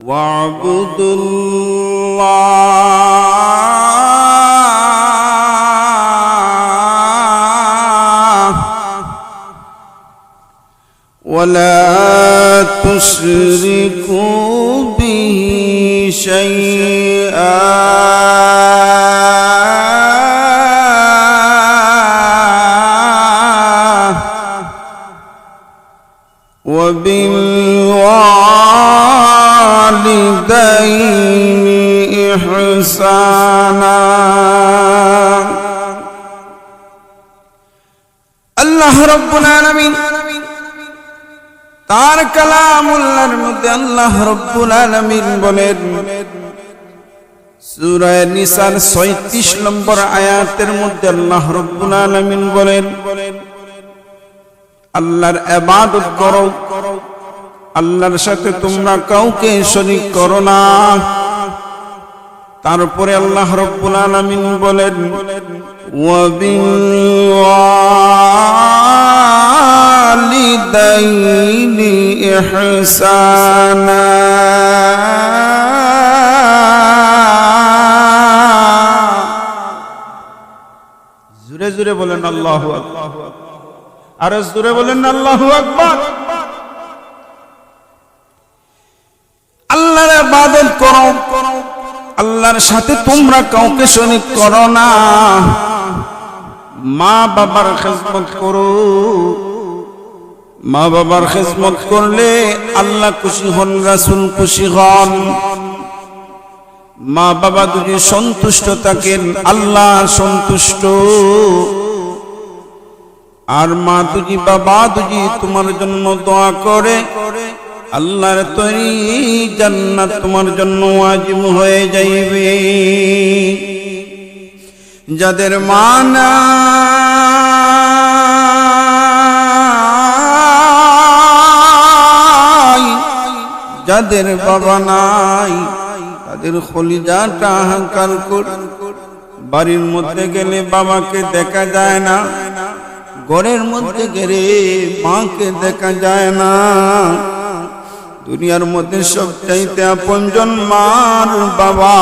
واعبدوا الله ولا تشركوا به شيئا وبالوالدين إحسانا আল্লাহ রাব্বুল আলামিন তার কালামুল্লাহর মধ্যে আল্লাহ রাব্বুল আলামিন বলেন সূরা নিসার ৩৬ নম্বর আয়াতের মধ্যে আল্লাহ রাব্বুল আলামিন বলেন আল্লাহর ইবাদত করো, আল্লাহর সাথে তোমরা কাউকে শরীক করো না। তারপরে আল্লাহ রাব্বুল আলামিন বলেন ওয়াবিলওয়ালিদাইনি ইহসানা। জোরে জোরে বলেন আল্লাহু আকবার, আর জোরে বলেন আল্লাহু আকবার। আল্লাহর ইবাদত করো, আল্লাহর সাথে তোমরা কাউকে শরীক করো না। মা বাবার খিদমত করো, মা বাবার খিদমত করলে আল্লাহ খুশি হন, রাসূল খুশি হন। মা বাবা যদি সন্তুষ্ট থাকেন আল্লাহ সন্তুষ্ট। আর মা দুজি বাবা দুজি তোমার জন্য দোয়া করে আল্লাহর তৈরি জান্নাত তোমার জন্য ওয়াজিব হয়ে যাইবে। যাদের মা নাই, যাদের বাবা নাই, তাদের কলিজাটা হাহাকার করে। বাড়ির মধ্যে গেলে বাবাকে দেখা যায় না, ঘরের মধ্যে গেলে মাকে দেখা যায় না। দুনিয়ার মধ্যে সবচাইতে আপনজন মার বাবা।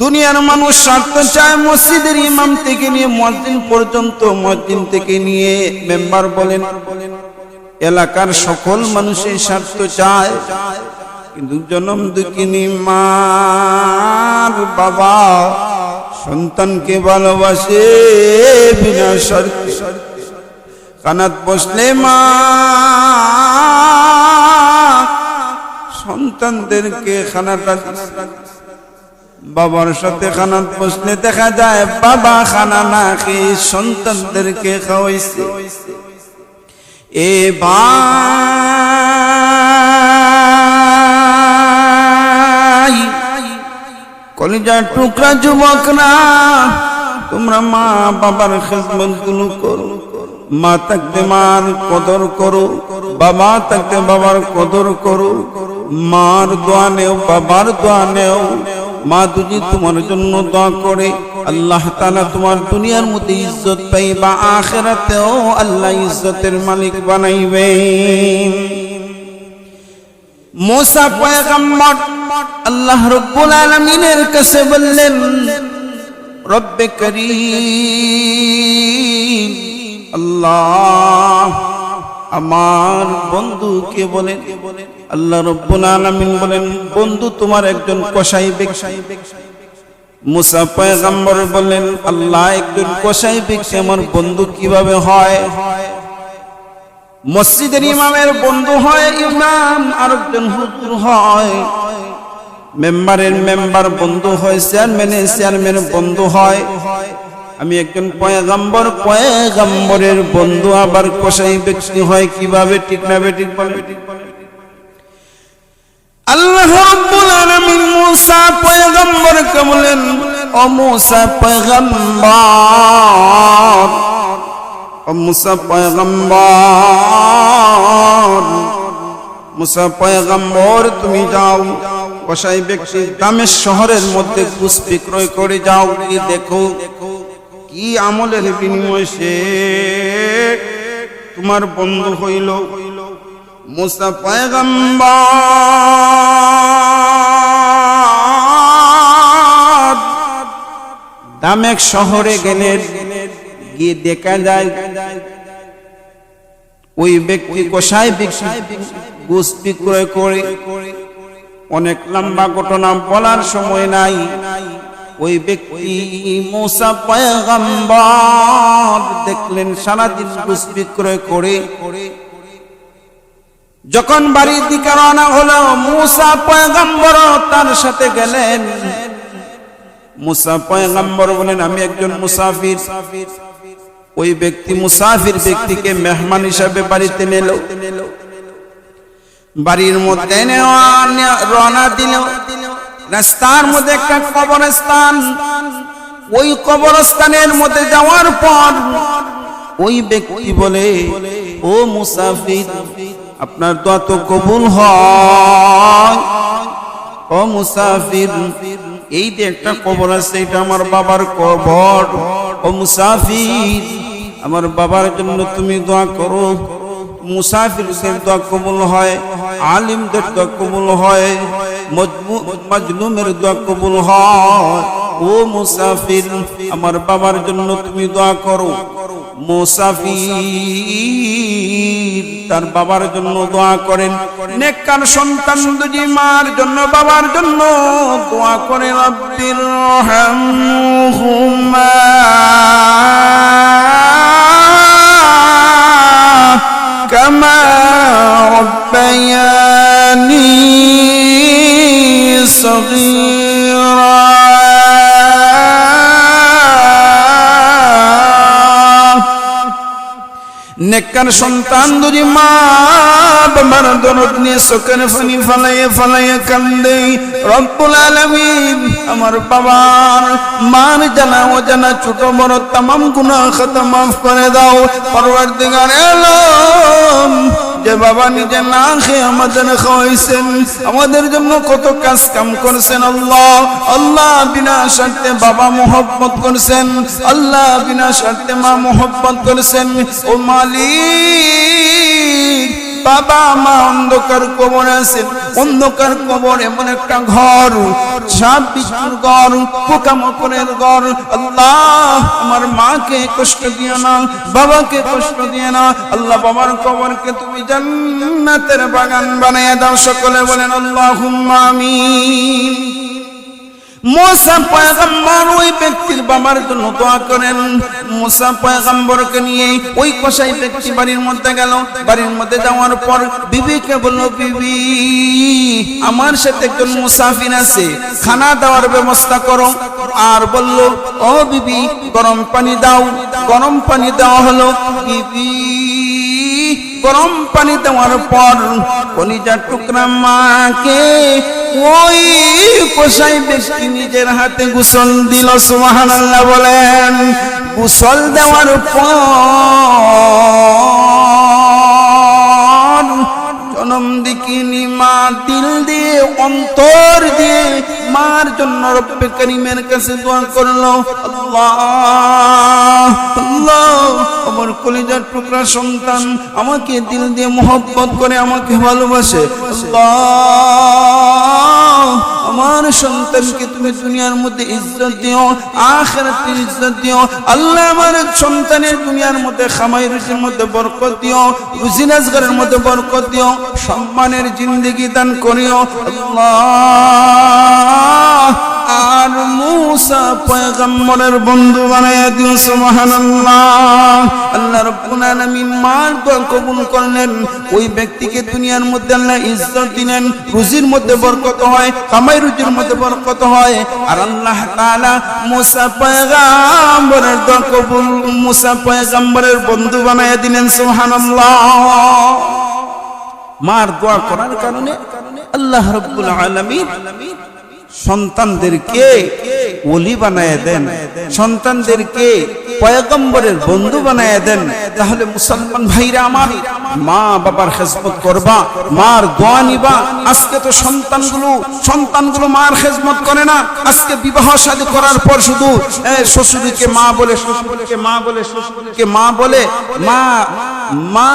দুনিয়ার মানুষ স্বার্থ চায়, মসজিদের ইমাম থেকে নিয়ে মুয়াজ্জিন পর্যন্ত, মুয়াজ্জিন থেকে নিয়ে মেম্বার বলেন, এলাকার সকল মানুষের স্বার্থ চায়। কিন্তু জনম দুঃখিনী মার বাবা সন্তানকে ভালোবাসে বিনা শর্তে। কানাত বসলে মা সন্তানদেরকে খানাটা, বাবার সাথে খানাত বসলে দেখা যায় বাবা খানা না খেয়ে সন্তানদেরকে খাওয়াইছে। এ ভাই, কলিজার টুকরা যুবকরা, তোমরা মা বাবার খিদমত গুলো করো। মা থাকতে মার কদর করো, বাবা থাকতে বাবার কদর করো। মার দোয়া নেও, বাবার দোয়া নেও। মা দুজি তোমার জন্য দোয়া করে আল্লাহ তাআলা তোমার দুনিয়ার মধ্যে ইজ্জত পাইবা, আখিরাতেও আল্লাহ ইজ্জতের মালিক বানাইবেন। মুসা পয়গম্বর আল্লাহ রাব্বুল আলামিনের কাছে বললেন, রব্বে করিম আল্লাহ, আমার বন্ধুকে বলেন। আল্লাহ রাব্বুল আলামিন বলেন, বন্ধু তোমার একজন কসাই ব্যক্তি। মুসা পয়গম্বর বলেন, আল্লাহ একজন কসাই ব্যক্তি আমার বন্ধু কিভাবে হয়? মসজিদের ইমামের বন্ধু হয় ইমাম, আরেকজন হুজুর হয়। মেম্বারের মেম্বার বন্ধু হয়, চেয়ারম্যানের চেয়ারম্যান বন্ধু হয়। আমি একজন পয়গম্বর, পয়গম্বরের বন্ধু আবার কসাই ব্যক্তি হয় কিভাবে? ঠিক না বেঠিক বলে? আল্লাহ রাব্বুল আলামিন মুসা পয়গম্বরকে বলেন, ও মুসা পয়গম্বর, ও মুসা পয়গম্বর, মুসা পয়গম্বর তুমি যাও কসাই ব্যক্তি দামেশ শহরের মধ্যে ঘুষ বিক্রয় করে যাও, কি দেখো কি আমলের বিনিময়ে সে তোমার বন্ধু হইল। মুসা পয়গম্বর দামেস্ক শহরে গেলেন, গিয়ে দেখা যায় ওই ব্যক্তি কসাই গোশ বিক্রয় করে। অনেক লম্বা ঘটনা বলার সময় নাই। ওই ব্যক্তি মুসা পয়গম্বর দেখলেন সারাদিন গোশ বিক্রয় করে। যখন বাড়ির দিকে রওনা হলো, মুসা পয়গম্বর তার সাথে গেলেন। মুসা পয়গম্বর বলেন, আমি একজন মুসাফির। ওই ব্যক্তি মুসাফির ব্যক্তিকে মেহমান হিসাবে বাড়িতে নিল। বাড়ির মধ্যে রওনা দিল। রাস্তার মধ্যে একটা কবরস্থান। ওই কবরস্থানের মধ্যে যাওয়ার পর ওই ব্যক্তি বলে, ও মুসাফির, আপনার দোয়া তো কবুল হয়। ও মুসাফির, এই যে একটা কবর আছে, এটা আমার বাবার কবর। ও মুসাফির, আমার বাবার জন্য তুমি দোয়া করো। মুসাফিরদের দোয়া কবুল হয়, আলিমদের দোয়া কবুল হয়, মাজলুমের দোয়া কবুল হয়। ও মুসাফির, আমার বাবার জন্য তুমি দোয়া করো। মুসাফির তার বাবার জন্য দোয়া করেন। নেককার সন্তান দুজি মার জন্য বাবার জন্য দোয়া করে, রব্বির রহমহুমা কামা রব্বায়ানি সগীরা। নেককার সন্তান দুজি মা বাবার দরদ নিয়ে চোখের পানি ফালাইয়ে ফালাইয়ে কান্দে, রব্বুল আলামিন আমার বাবার মার জানা অজানা ছোট বড় তামাম গুনাহ খাতা মাফ করে দাও। পরওয়ারদিগার আলম, যে বাবা নিজে না খেয়ে আমাদের খাওয়াইছেন, আমাদের জন্য কত কাজ কাম করছেন। আল্লাহ আল্লাহ বিনা স্বার্থে বাবা মোহব্বত করছেন, আল্লাহ বিনা স্বার্থে মা মোহব্বত করছেন। ও মালিক, বাবা মা অন্ধকার কবরে আছেন। অন্ধকার কবর এমন একটা ঘর, সাপ বিচ্ছুর ঘর, পোকামাকড়ের ঘর। আল্লাহ আমার মাকে কষ্ট দিও না, বাবাকে কষ্ট দিও না। আল্লাহ বাবার কবরকে তুমি জান্নাতের বাগান বানিয়ে দাও। সকলে বলেন আল্লাহুম্মা আমিন। মুসা পয়গম্বর ওই ব্যক্তির বাবার জন্য দোয়া করেন। মুসা পয়গম্বরকে নিয়ে ওই কসাই ব্যক্তি বাড়ির মধ্যে গেল। বাড়ির মধ্যে যাওয়ার পর বিবিকে বলল, বিবি আমার সাথে একজন মুসাফির আছে, খানা দেওয়ার ব্যবস্থা করো। আর বলল, ও বিবি গরম পানি দাও। গরম পানি দেওয়া হলো। বিবি গরম পানি দেওয়ার পর কলিজার টুকরা মাকে ওই কসাই ব্যক্তি নিজের হাতে গোসল দিল। সুবহানাল্লাহ বলেন। গোসল দেওয়ার পর জনম দিকিনি মা দিল দিয়ে অন্তর দিয়ে মার জন্য রব্বে করিমের কাছে দোয়া করলো, আল্লাহ আল্লাহ আমার কলিজার টুকরা সন্তান আমাকে দিল দিয়ে মোহব্বত করে, আমাকে ভালোবাসে। আল্লাহ আমার সন্তানকে তুমি দুনিয়ার মধ্যে ইজ্জত দিও, আখিরাতে ইজ্জত দিও। আল্লাহ আমার সন্তানের দুনিয়ার মধ্যে খামাই রুজির মধ্যে বরকত দিও, রুজি রোজগারের মধ্যে বরকত দিও, সম্মানের জিন্দেগি দান করিও। আল্লাহ আর মুসা পয়গম্বরের বন্ধু বানায়া দিও। সুবহানাল্লাহ। আল্লাহ রাব্বুল আলামিন মার দোয়া কবুল করলেন। ওই ব্যক্তিকে দুনিয়ার মধ্যে আল্লাহ ইজ্জত দিলেন, রুজির মধ্যে বরকত হয়, কামাই রুজির মধ্যে বরকত হয়। আর আল্লাহ তাআলা মুসা পয়গম্বরের দোয়া কবুল, মুসা পয়গম্বরের বন্ধু বানায়া দিলেন। সুবহানাল্লাহ। মার দোয়া করার কারণে আল্লাহ রাব্বুল আলামিন সন্তানদেরকে ওলি বানায় দেন, সন্তানদেরকে পয়গম্বরের বন্ধু বানায় দেন। তাহলে মুসলমান ভাইরা আমার, মা বাবার খেদমত করবা, মার দোয়া নিবা। আজকে তো সন্তানগুলো মার খেদমত করে না। আজকে বিবাহ শাদী করার পর শুধু শ্বশুরকে মা বলে, শ্বশুরকে মা বলে, শ্বশুরকে মা বলে, মা মা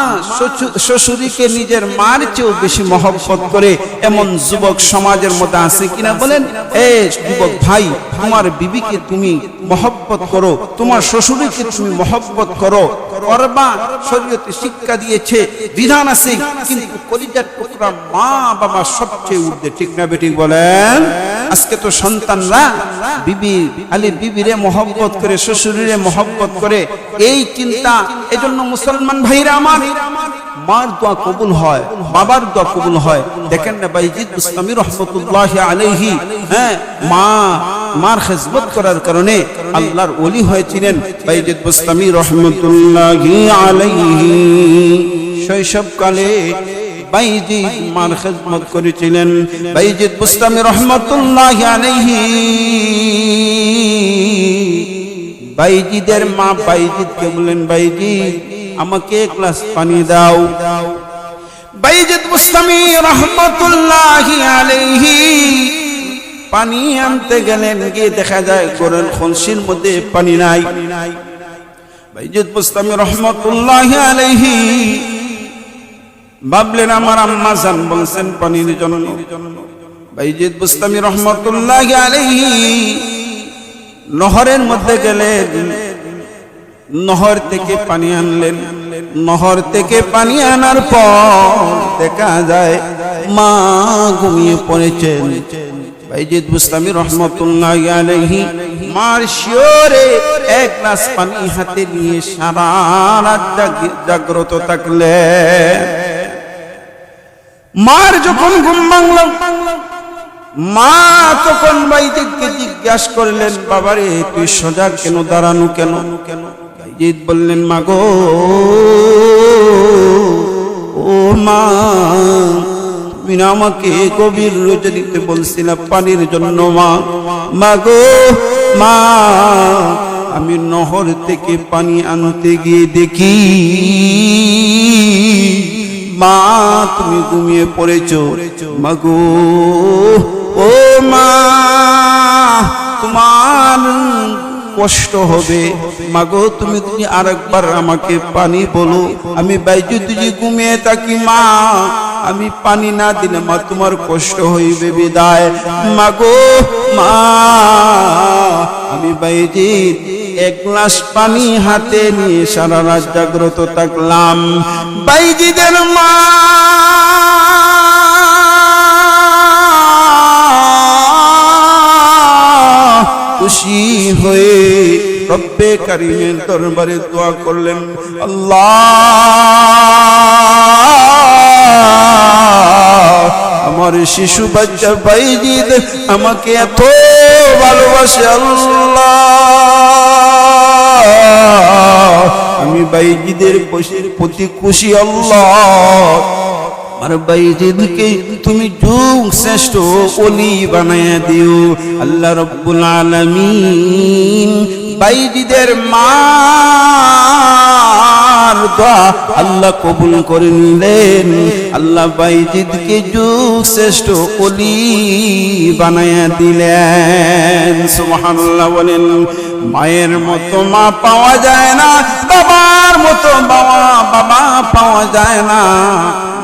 শ্বশুরীকে নিজের মার চেয়েও বেশি মহব্বত করে এমন যুবক সমাজের মধ্যে আছে কিনা বলেন? যুবক ভাই, তোমার বিবিকে তুমি মহব্বত করো, তোমার শ্বশুরীকে তুমি মহব্বত করো, করবা। শরীয়তে শিক্ষা দিয়েছে, বিধান আছে, কিন্তু কলিজার টুকরা মা বাবা সবচেয়ে ঊর্ধ্বে, ঠিক না বেঠিক বলেন? আজকে তো সন্তানরা বিবিরে মহব্বত করে, শ্বশুরে মহব্বত করে, এই চিন্তা। এজন্য মুসলমান ভাইরা আমার, মার দোয়া কবুল হয়, বাবার দোয়া কবুল হয়। দেখেন না বাইজিদ বুস্তামি রহমতুল্লাহি আলাইহি, মার খিদমত করার কারণে আল্লাহর ওলি হয়েছিলেন বাইজিদ বুস্তামি রহমতুল্লাহি আলাইহি। শৈশবকালে বাইজিদ মার খিদমত করেছিলেন। বাইজিদ বুস্তামি রহমতুল্লাহি আলাইহি, বাইজিদের মা বাইজিদকে বলেন, বাইজিদ আমাকে এক গ্লাস পানি দাও। বাইজিদ বুস্তামি রহমতুল্লাহি আলাইহি পানি আনতে গেলেন, গিয়ে দেখা যায় ঘরের কলসির মধ্যে পানি নাই। বাইজিদ বুস্তামি রহমতুল্লাহি আলাইহি ভাবলেন আমার আম্মা জান বলছেন পানির জন্য। বাইজিদ বুস্তামি রহমতুল্লাহি আলাইহি নহরের মধ্যে গেলেন, নহর থেকে পানি আনলেন। নহর থেকে পানি আনার পর দেখা যায় মা ঘুমিয়ে পড়েছেন। বাইজিদ বুস্তামি রহমতুল্লাহি আলাইহি মার শিওরে এক গ্লাস পানি হাতে নিয়ে সারা রাত জাগ্রত থাকলেন। মার যখন ঘুম ভাঙল, মা তখন বাইজিদকে জিজ্ঞাসা করলেন, বাবারে তুই সজাগ কেন, দাঁড়ানো কেন? বাইজিদ বললেন, মা গো, ও মা, তুমি না আমাকে গভীর রজনীতে বলছিলা পানির জন্য? মা গো, মা, আমি নহর থেকে পানি আনতে গিয়ে দেখি মা তুমি ঘুমিয়ে পড়েছো। মা গো, ও মা, তোমার কষ্ট হবে। মাগো তুমি আরেকবার আমাকে পানি বলো। আমি বাইজিদ যদি ঘুমিয়ে থাকি মা, আমি পানি না দিলে মা তোমার কষ্ট হইবে বিদায়। মাগো, মা, আমি বাইজিদ এক গ্লাস পানি হাতে নিয়ে সারা রাত জাগ্রত থাকলাম। বাইজিদের মা খুশি হয়ে রব্বে কারীমের দরবারে দোয়া করলেন, আল্লাহ, আমার শিশু বাচ্চা বাইজিদ আমাকে এত ভালোবাসে, আল্লাহ, আমি বাইজিদের প্রতি খুশি, আল্লাহ, আর বাইজিদকে তুমি যুগ শ্রেষ্ঠ ওলি বানায়া দিও। আল্লাহ রব্বুল আলামিন বাইজিদের মার দোয়া আল্লাহ কবুল করে নিলেন। আল্লাহ বাইজিদকে যুগ শ্রেষ্ঠ ওলি বানায়া দিলেন। সুবহানাল্লাহ বলেন। মায়ের মতো মা পাওয়া যায় না, বাবার মতো বাবা পাওয়া যায় না।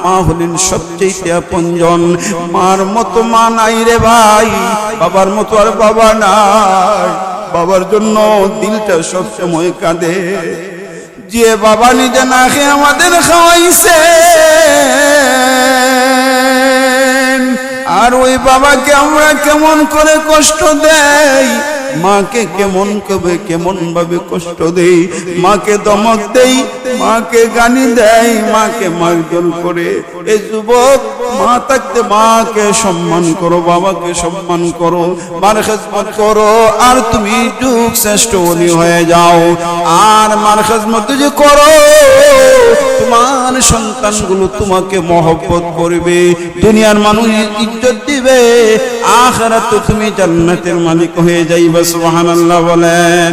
মা হলেন সবচেয়ে আপনজন। মার মতো মা নাই রে ভাই, বাবার মতো আর বাবা নাই। বাবার জন্য দিলটা সবসময় কাঁদে। যে বাবা নিজে না খেয়ে আমাদের খাওয়াইছে, আর ওই বাবাকে আমরা কেমন করে কষ্ট দেই, মাকে কেমন ভাবে কষ্ট দেই, মাকে ধমক দেই, মাকে গালি দেয়, মাকে মারধর করে। এই যুবক, মা থাকতে মাকে সম্মান করো, বাবাকে সম্মান করো, মার খিদমত করো, আর তুমি যুগ শ্রেষ্ঠ ওলি হয়ে যাও। আর মার খিদমত যদি করো, তোমার সন্তানগুলো তোমাকে মহব্বত করবে, দুনিয়ার মানুষ ইজ্জত দিবে, আখিরাতে তুমি জান্নাতের মালিক হয়ে যাইবে। সুবহানাল্লাহ বলেন।